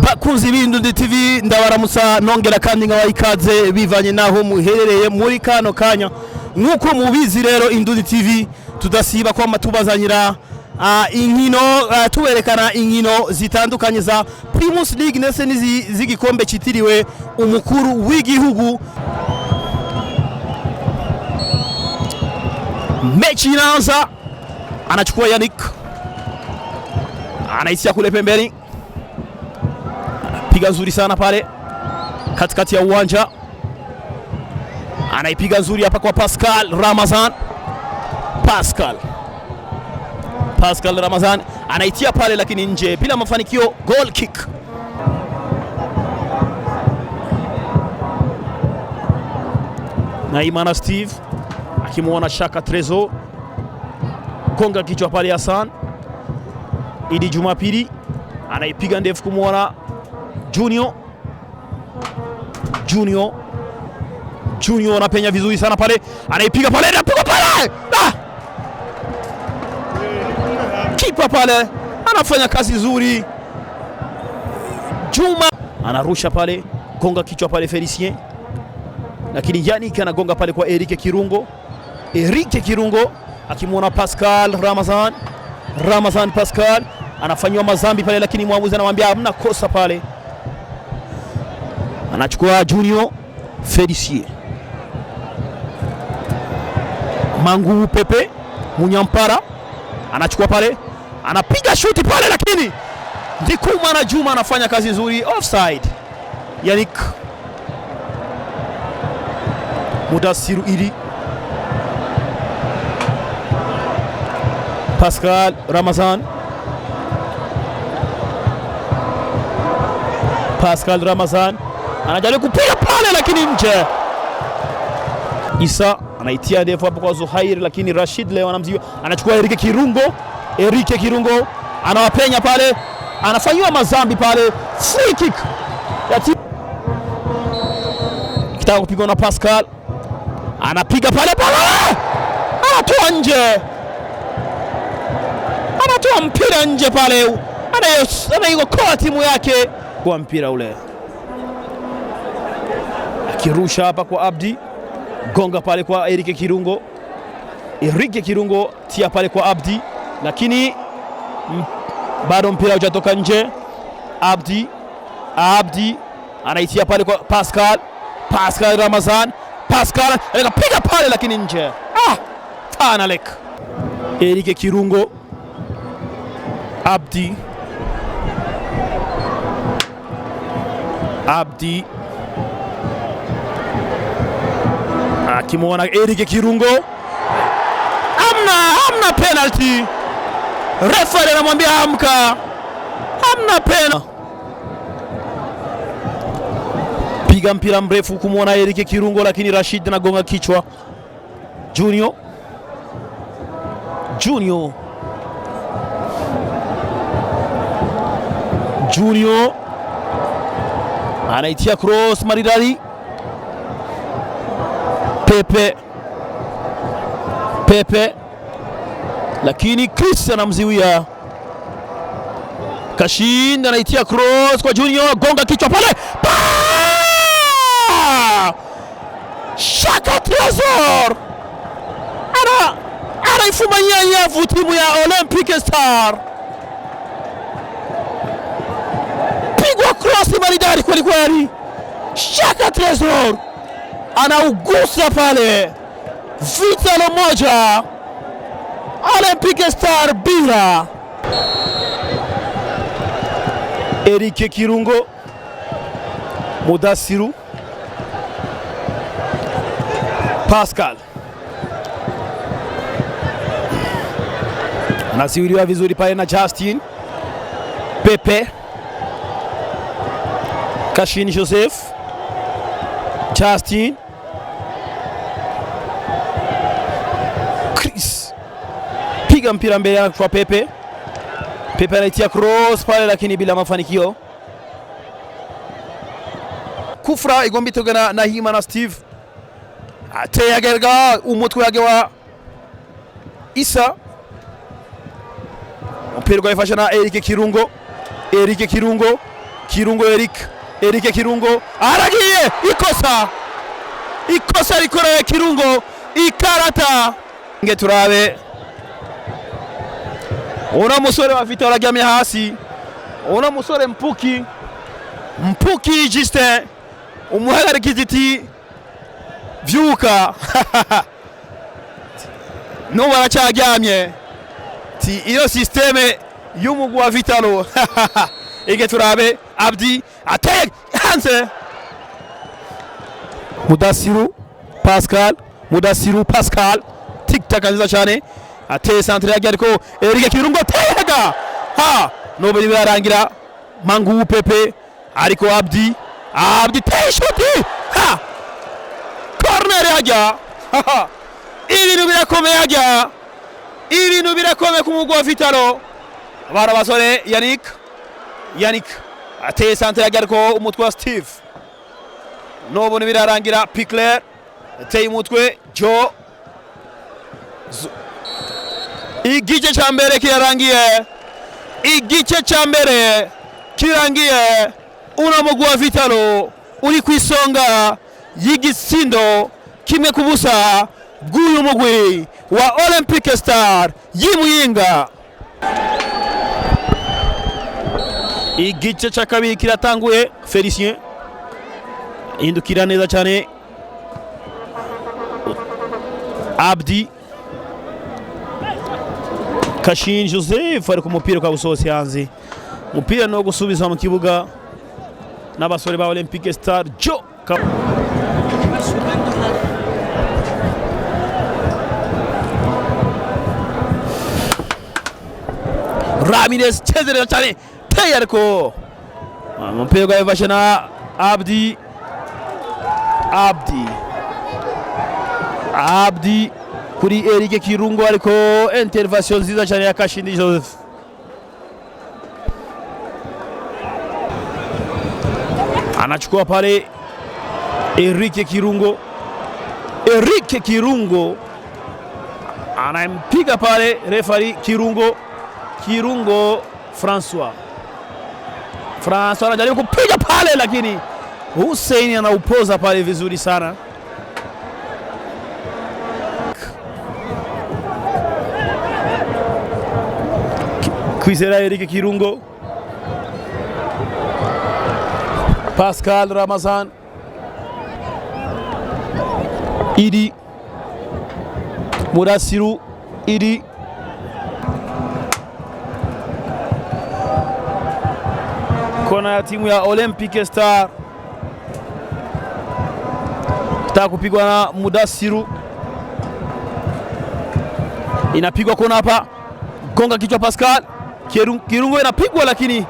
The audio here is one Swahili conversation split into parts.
Bakunzi b'Indundi TV ndabaramusa nongera kandi nkabaha ikaze bivanye naho muherereye muri kano kanya. Nkuko mubizi rero Indundi TV tudasiba kwa matubazanyira inkino tuwerekana inkino zitandukanye za Primus League ndetse n'izigikombe citiriwe umukuru w'igihugu. Mechi inaanza, anachukua Yannick, anaisia kule pembeni, piga nzuri sana pale katikati ya uwanja, anaipiga nzuri hapa kwa Pascal Ramazan. Pascal Ramazan anaitia pale lakini nje bila mafanikio, goal kick. Naimana Steve akimuona Shaka Trezo, gonga kichwa pale Hassan. Idi Jumapili anaipiga ndefu kumuona Junior anapenya vizuri sana pale, anaipiga pale, anapiga pale. Kipa pale anafanya kazi nzuri. Juma anarusha pale, gonga kichwa pale Felicien, lakini Yannick anagonga pale kwa Eric Kirungo akimuona Pascal Ramazan. Pascal anafanywa mazambi pale, lakini mwamuzi anamwambia hamna kosa pale. Anachukua Junior Felicien. Mangu Pepe Munyampara anachukua pale, anapiga shuti pale, lakini Ndikuma na Juma anafanya kazi nzuri, offside. Yannick Mudasiru Idi, Pascal Ramazan anajaribu kupiga pale, lakini nje. Isa anaitia ndefu hapo kwa Zuhair, lakini Rashid leo anamziwa, anachukua Eric Kirungo anawapenya pale, anafanywa mazambi pale, free kick ya timu. Kitaka kupigwa na Pascal, anapiga pale, anatoa nje, anatoa mpira nje pale, anaiokoa timu yake kwa mpira ule, akirusha hapa kwa Abdi, gonga pale kwa Eric Kirungo tia pale kwa Abdi, lakini bado mpira hujatoka nje. Abdi anaitia pale kwa Pascal Ramazan. Pascal anapiga pale, lakini nje. Tanalek. Eric Kirungo, Abdi akimuona Eric Kirungo, hamna penalty. Referee anamwambia amka, hamna penalty. Piga mpira mrefu kumuona Eric Kirungo, lakini Rashid anagonga kichwa. Junior anaitia cross maridadi. Pepe lakini Chris anamziwia. Kashinda anaitia cross kwa Junior, gonga kichwa pale. Shaka Trezor anaifumania nyavu timu ya Olympic Star. Pigwa cross maridadi kweli kweli. Shaka Trezor anaugusa pale. Vitalo moja, Olympic Star bila. Eric Kirungo, Mudasiru, Pascal anasiwiliwa vizuri pale na Justin. Pepe, Kashin Joseph, Justin, Chris, piga mpira mbele kwa Pepe. Pepe anaitia cross pale, lakini bila mafanikio. Kufra igombi togana na Hima na Steve. Ateya gerga umutwe yage wa Isa umupira ugafasha na Eric Kirungo. Eric Kirungo, Kirungo Eric Kirungo aragiye, ikosa rikoreye Kirungo, ikarata. Nge turabe ona musore wa Vital'o araryamye hasi, ona musore Mpuki Justin umuhagarika iti vyuka no baracyaryamye ti iyo systeme y'umugwi wa Vital'o. Ege turabe Abdi ateye hanze, Mudasiru Pascal tic-tac nziza cyane, ateye centre yagi ariko Eric Kirungo tega no birarangira. Mangu Pepe ariko Abdi teye shoti corner yajya. Ibintu birakomeye ku mugwi wa Vital'o. Bara basore Yannick ateye centre yagi ariko umutwe wa Steve nobone birarangira. Pickler ateye umutwe Joe. Igice cya mbere kirangiye, uno mugwi wa Vital'o uri ku isonga y'igisindo kimwe ku busa bw'uyu mugwi wa Olympic Star y'Imuyinga. Igice cya kabiri kiratanguye. Felicien indukira neza cyane, Abdi Kashin Joseph ari ku mupira kwa gusohotse hanze. Umupira no gusubiza mu kibuga n'abasore ba Olympic Star. Ramirez chezera cyane teye ariko umupira ugafasha na Abdi kuri Eric Kirungo ariko intervention nziza cyane ya Kashindi Joseph. Anachukua pale Eric Kirungo anampiga pale referee Kirungo François anajaribu kupiga pale, lakini Hussein anaupoza pale vizuri sana. Kwizera Eric Kirungo, Pascal Ramazan, Idi Mudasiru, kona ya timu ya Olympic Star taka kupigwa na Mudasiru, inapigwa kona hapa, gonga kichwa Pascal. Kirungo inapigwa lakini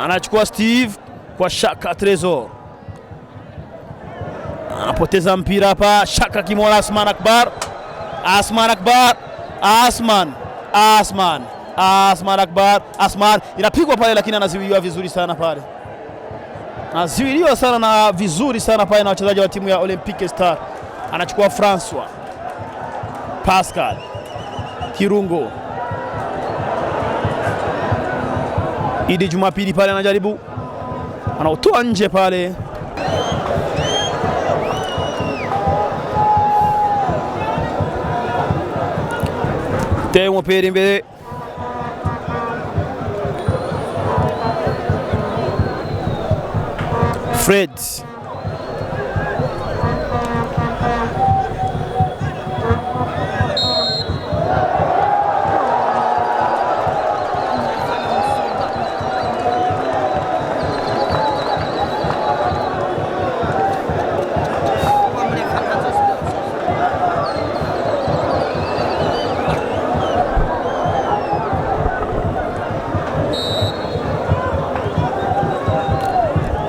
anachukua Steve kwa Shaka Trezor, anapoteza mpira hapa. Shaka kimona Asman inapigwa pale, lakini anaziwiliwa vizuri sana pale, na wachezaji wa timu ya Olympic Star. Anachukua François, Pascal, Kirungo, Idi Jumapili pale anajaribu, anautoa nje pale. Temo peri mbele, Fred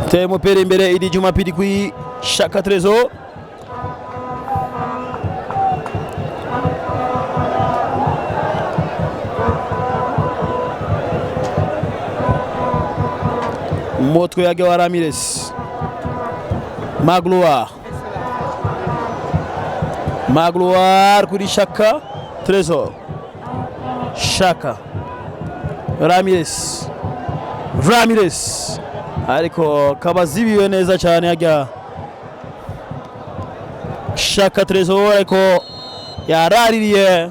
Temo peri mbele, Idi Jumapili kui Shaka Trezor. Motko yake wa Ramirez. Magloire kuri Shaka Trezor, Shaka, Ramirez, ariko kabazibiwe neza cyane hajya Shaka Trezor ariko yaraririye.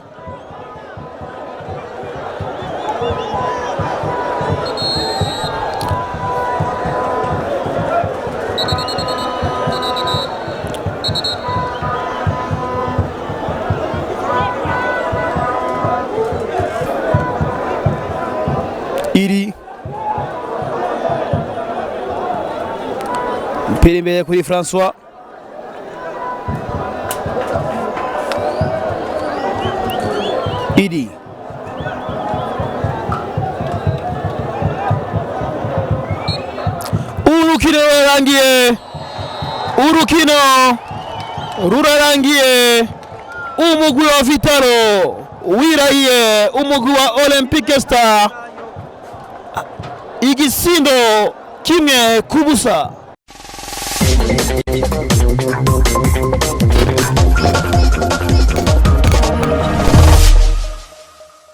Iri mpira imbere kuri François, Iri urukino rurarangiye, umugwi wa Vitalo wirahiye umugwi wa Olympique Star igisindo 1-0.